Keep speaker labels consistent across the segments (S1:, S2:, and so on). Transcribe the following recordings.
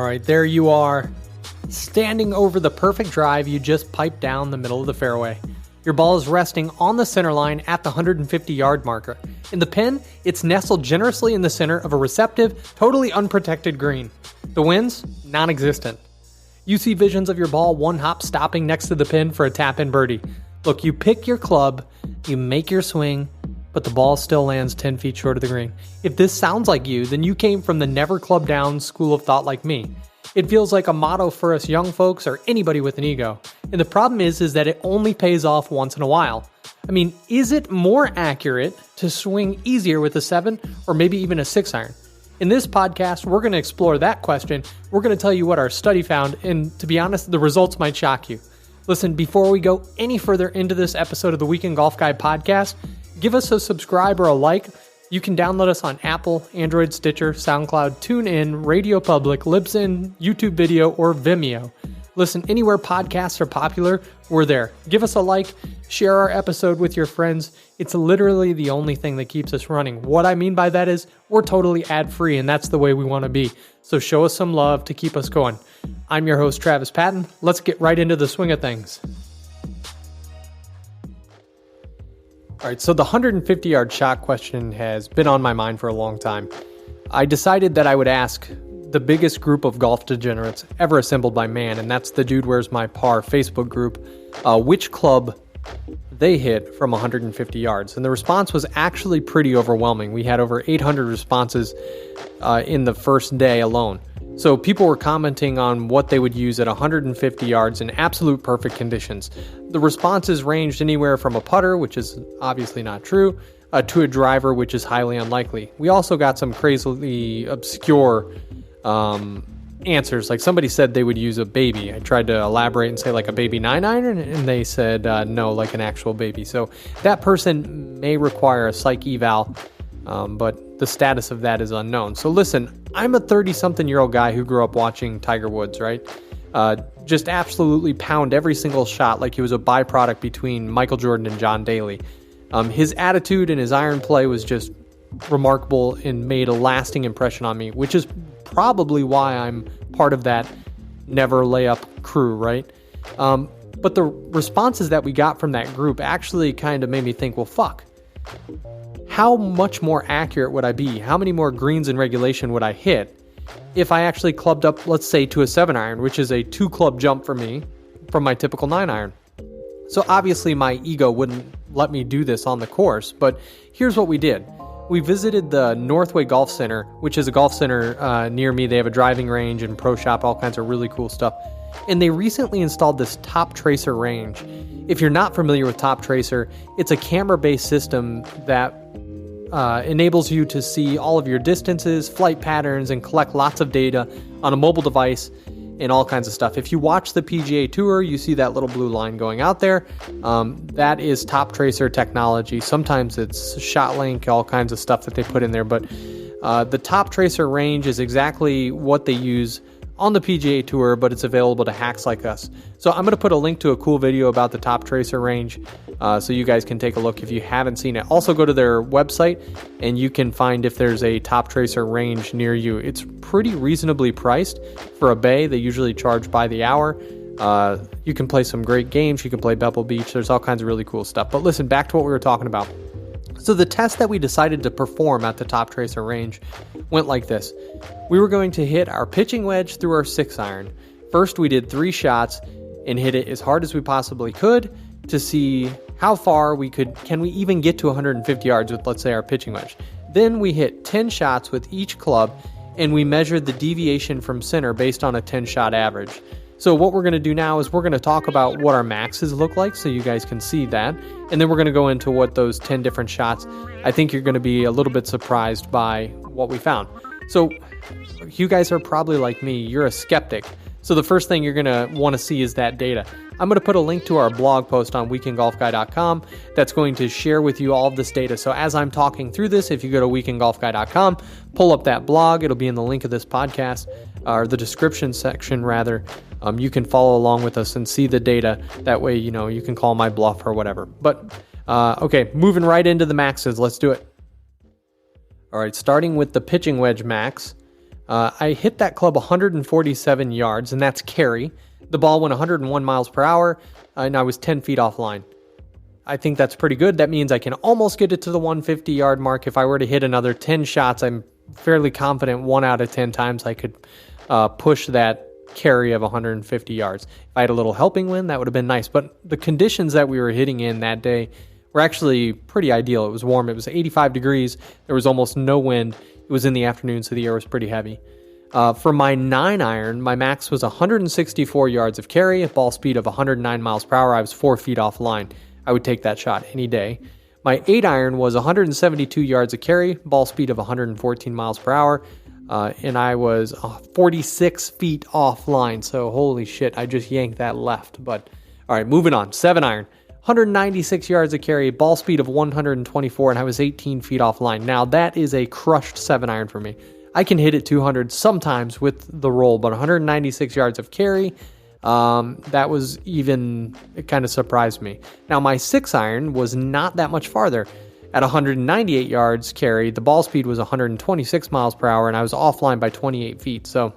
S1: right, there you are, standing over the perfect drive you just piped down the middle of the fairway. Your ball is resting on the center line at the 150-yard marker. In the pin, it's nestled generously in the center of a receptive, totally unprotected green. The winds? Non-existent. You see visions of your ball one-hop stopping next to the pin for a tap-in birdie. Look, you pick your club, you make your swing, but the ball still lands 10 feet short of the green. If this sounds like you, then you came from the never club down school of thought like me. It feels like a motto for us young folks or anybody with an ego. And the problem is that it only pays off once in a while. I mean, is it more accurate to swing easier with a 7 or maybe even a 6 iron? In this podcast, we're going to explore that question. We're going to tell you what our study found, and to be honest, the results might shock you. Listen, before we go any further into this episode of the Weekend Golf Guy podcast, give us a subscribe or a like. You can download us on Apple, Android, Stitcher, SoundCloud, TuneIn, Radio Public, Libsyn, YouTube Video, or Vimeo. Listen, anywhere podcasts are popular, we're there. Give us a like, share our episode with your friends. It's literally the only thing that keeps us running. What I mean by that is we're totally ad-free, and that's the way we want to be. So show us some love to keep us going. I'm your host, Travis Patton. Let's get right into the swing of things. All right, so the 150-yard shot question has been on my mind for a long time. I decided that I would ask the biggest group of golf degenerates ever assembled by man, and that's the Dude Where's My Par Facebook group, which club they hit from 150 yards. And the response was actually pretty overwhelming. We had over 800 responses in the first day alone. So people were commenting on what they would use at 150 yards in absolute perfect conditions. The responses ranged anywhere from a putter, which is obviously not true, to a driver, which is highly unlikely. We also got some crazily obscure answers. Like somebody said they would use a baby. I tried to elaborate and say like a baby 9-iron, and they said no, like an actual baby. So that person may require a psych eval, but the status of that is unknown. So listen, I'm a 30-something-year-old guy who grew up watching Tiger Woods, right? Just absolutely pound every single shot like he was a byproduct between Michael Jordan and John Daly. His attitude and his iron play was just remarkable and made a lasting impression on me, which is probably why I'm part of that never layup crew, right? But the responses that we got from that group actually kind of made me think, well, fuck. How much more accurate would I be? How many more greens in regulation would I hit if I actually clubbed up, let's say, to a 7-iron, which is a 2-club jump for me from my typical 9-iron? So obviously my ego wouldn't let me do this on the course, but here's what we did. We visited the Northway Golf Center, which is a golf center near me. They have a driving range and pro shop, all kinds of really cool stuff. And they recently installed this Top Tracer range. If you're not familiar with Top Tracer, it's a camera-based system that enables you to see all of your distances, flight patterns, and collect lots of data on a mobile device and all kinds of stuff. If you watch the PGA Tour, you see that little blue line going out there. That is Top Tracer technology. Sometimes it's ShotLink, all kinds of stuff that they put in there. But the Top Tracer range is exactly what they use on the PGA Tour, but it's available to hacks like us. So I'm going to put a link to a cool video about the Top Tracer range so you guys can take a look if you haven't seen it. Also go to their website and you can find if there's a Top Tracer range near you. It's pretty reasonably priced for a bay. They usually charge by the hour. You can play some great games. You can play Pebble Beach. There's all kinds of really cool stuff. But listen, back to what we were talking about. So the test that we decided to perform at the Top Tracer range went like this. We were going to hit our pitching wedge through our 6-iron. First, we did 3 shots and hit it as hard as we possibly could to see how far can we even get to 150 yards with, let's say, our pitching wedge. Then we hit 10 shots with each club, and we measured the deviation from center based on a 10-shot average. So what we're going to do now is we're going to talk about what our maxes look like so you guys can see that. And then we're going to go into what those 10 different shots. I think you're going to be a little bit surprised by what we found. So you guys are probably like me. You're a skeptic. So the first thing you're going to want to see is that data. I'm going to put a link to our blog post on weekendgolfguy.com that's going to share with you all of this data. So as I'm talking through this, if you go to weekendgolfguy.com, pull up that blog. It'll be in the link of this podcast, or the description section rather. You can follow along with us and see the data. That way, you can call my bluff or whatever. But okay, moving right into the maxes. Let's do it. All right, starting with the pitching wedge max. I hit that club 147 yards, and that's carry. The ball went 101 miles per hour, and I was 10 feet offline. I think that's pretty good. That means I can almost get it to the 150-yard mark. If I were to hit another 10 shots, I'm fairly confident 1 out of 10 times I could push that carry of 150 yards. If I had a little helping wind, that would have been nice. But the conditions that we were hitting in that day were actually pretty ideal. It was warm. It was 85 degrees. There was almost no wind. It was in the afternoon, so the air was pretty heavy. For my 9-iron, my max was 164 yards of carry, a ball speed of 109 miles per hour. I was 4 feet offline. I would take that shot any day. My 8-iron was 172 yards of carry, ball speed of 114 miles per hour, and I was 46 feet offline. So holy shit, I just yanked that left. But all right, moving on. 7-iron, 196 yards of carry, ball speed of 124, and I was 18 feet offline. Now that is a crushed 7-iron for me. I can hit it 200 sometimes with the roll, but 196 yards of carry, that was even, it kind of surprised me. Now my 6-iron was not that much farther. At 198 yards carry, the ball speed was 126 miles per hour, and I was offline by 28 feet. So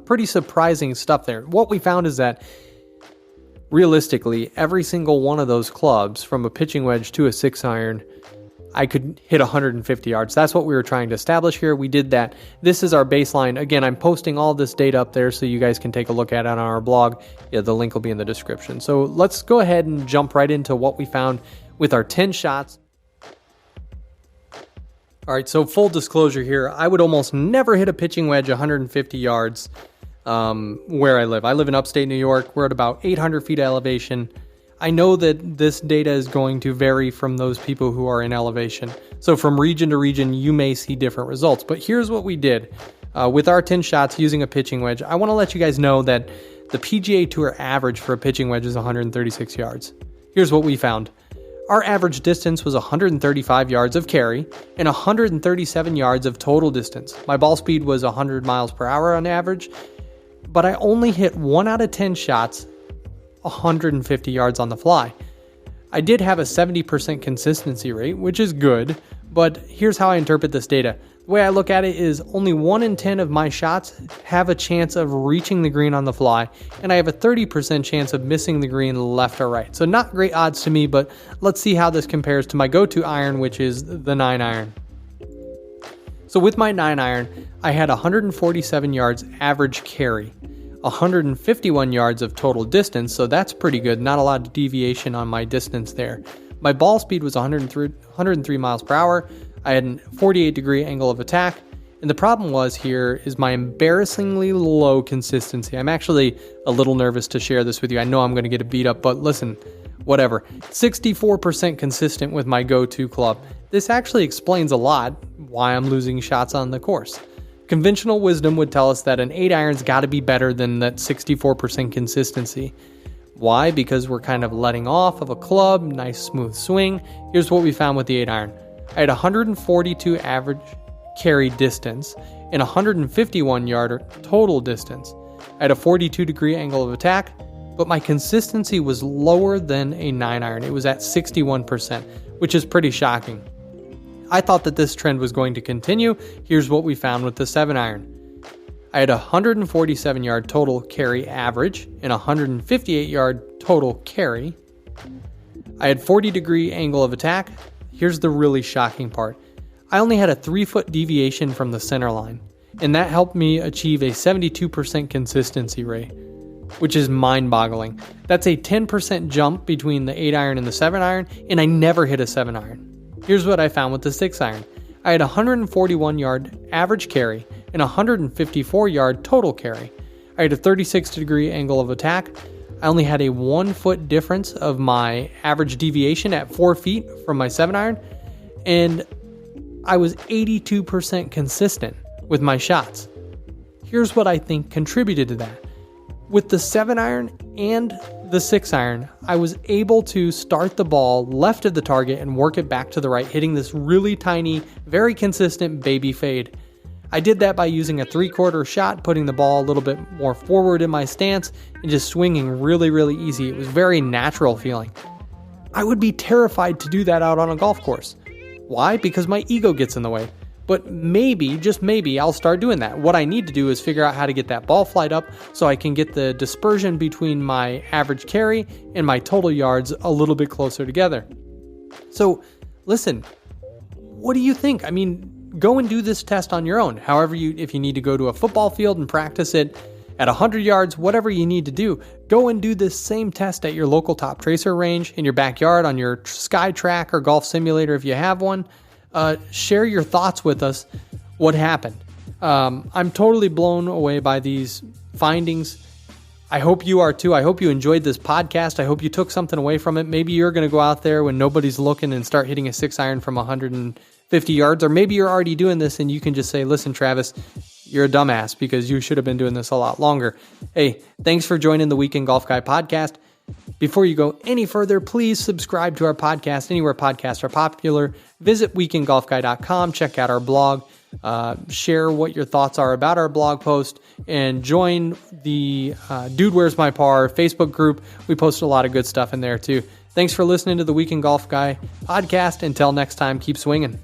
S1: pretty surprising stuff there. What we found is that realistically, every single one of those clubs, from a pitching wedge to a 6-iron, I could hit 150 yards. That's what we were trying to establish here. We did that. This is our baseline. Again, I'm posting all this data up there so you guys can take a look at it on our blog. Yeah, the link will be in the description. So let's go ahead and jump right into what we found with our 10 shots. All right, so full disclosure here, I would almost never hit a pitching wedge 150 yards where I live. I live in upstate New York. We're at about 800 feet elevation. I know that this data is going to vary from those people who are in elevation. So from region to region, you may see different results. But here's what we did. With our 10 shots using a pitching wedge, I want to let you guys know that the PGA Tour average for a pitching wedge is 136 yards. Here's what we found. Our average distance was 135 yards of carry and 137 yards of total distance. My ball speed was 100 miles per hour on average, but I only hit 1 out of 10 shots 150 yards on the fly. I did have a 70% consistency rate, which is good, but here's how I interpret this data. The way I look at it is only 1 in 10 of my shots have a chance of reaching the green on the fly, and I have a 30% chance of missing the green left or right. So not great odds to me, but let's see how this compares to my go-to iron, which is the 9-iron. So with my 9-iron, I had 147 yards average carry, 151 yards of total distance, so that's pretty good. Not a lot of deviation on my distance there. My ball speed was 103 miles per hour. I had a 48-degree angle of attack, and the problem was here is my embarrassingly low consistency. I'm actually a little nervous to share this with you. I know I'm going to get a beat up, but listen, whatever. 64% consistent with my go-to club. This actually explains a lot why I'm losing shots on the course. Conventional wisdom would tell us that an 8-iron's got to be better than that 64% consistency. Why? Because we're kind of letting off of a club, nice smooth swing. Here's what we found with the 8-iron. I had 142 average carry distance and 151 yard total distance. I had a 42-degree angle of attack, but my consistency was lower than a 9-iron. It was at 61%, which is pretty shocking. I thought that this trend was going to continue. Here's what we found with the 7-iron. I had a 147 yard total carry average and 158 yard total carry. I had 40-degree angle of attack. Here's the really shocking part. I only had a 3-foot deviation from the center line, and that helped me achieve a 72% consistency rate, which is mind-boggling. That's a 10% jump between the 8-iron and the 7-iron, and I never hit a 7-iron. Here's what I found with the 6-iron. I had a 141 yard average carry and 154 yard total carry. I had a 36-degree angle of attack. I only had a 1-foot difference of my average deviation at 4 feet from my 7-iron, and I was 82% consistent with my shots. Here's what I think contributed to that. With the 7-iron and the 6-iron, I was able to start the ball left of the target and work it back to the right, hitting this really tiny, very consistent baby fade. I did that by using a 3/4 shot, putting the ball a little bit more forward in my stance, and just swinging really, really easy. It was very natural feeling. I would be terrified to do that out on a golf course. Why? Because my ego gets in the way. but maybe, just maybe, I'll start doing that. What I need to do is figure out how to get that ball flight up so I can get the dispersion between my average carry and my total yards a little bit closer together. So listen, what do you think? I mean, go and do this test on your own. However, if you need to go to a football field and practice it at 100 yards, whatever you need to do, go and do this same test at your local top tracer range, in your backyard, on your SkyTrack or golf simulator if you have one. Share your thoughts with us. What happened? I'm totally blown away by these findings. I hope you are too. I hope you enjoyed this podcast. I hope you took something away from it. Maybe you're going to go out there when nobody's looking and start hitting a 6-iron from 150 yards, or maybe you're already doing this and you can just say, listen, Travis, you're a dumbass because you should have been doing this a lot longer. Hey, thanks for joining the Weekend Golf Guy podcast. Before you go any further, please subscribe to our podcast anywhere podcasts are popular. Visit weekendgolfguy.com, check out our blog, share what your thoughts are about our blog post, and join the Dude Where's My Par Facebook group. We post a lot of good stuff in there too. Thanks for listening to the Weekend Golf Guy podcast. Until next time, keep swinging.